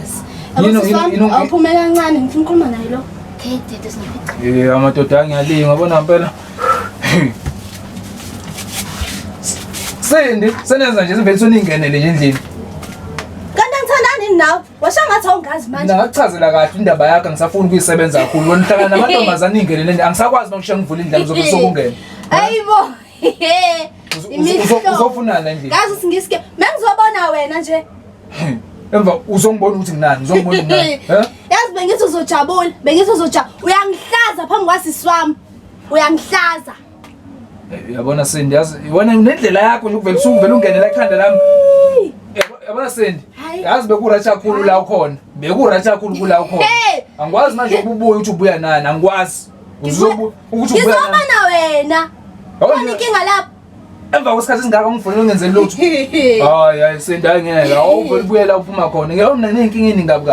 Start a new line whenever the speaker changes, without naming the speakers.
serious. Awuphume kancane ngifuna ukukhuluma naye lo. Okay, dede sinafica.
Amadoda angiyalinga yabona ngempela. Sindi, senenza nje sivele soningenele nje endlini.
Kanti angithandani nawe? Washangathi awungazi manje.
Ngakuchazela kahle indaba yakho ngisafuna ukuyisebenza kakhulu. Wena uhlangana namantombazane ingenele angisakwazi makushiya ngivula indlela uzobe sokungena.
Hayibo.
Uzofunana endlini.
Ngazi singiske. Mengizobona wena nje.
Emva uzongibona ukuthi nginani, uzongibona nginani.
Yazi bengithi uzojabula, bengithi uyangihlaza phambi kwasisi wami. Uyangihlaza.
Yabona Sindi, yazi wena unendlela yakho nje ukuvela usuvela ungenela ekhanda lami. Yabona Sindi, yazi bekuracha kakhulu la ukhona. Bekuracha kakhulu kula ukhona. Angikwazi manje ukubuya ukuthi ubuya nani, angikwazi. Uzobuya ukuthi ubuya nani.
Ngizobona wena. Khona inkinga lapho.
Emva kwesikhathi singaka ngifuna ungenzele lutho. Hayi Sindi angeke. Awuvela ubuyela uphuma khona. Ngeke unenkinga eningi ngabi.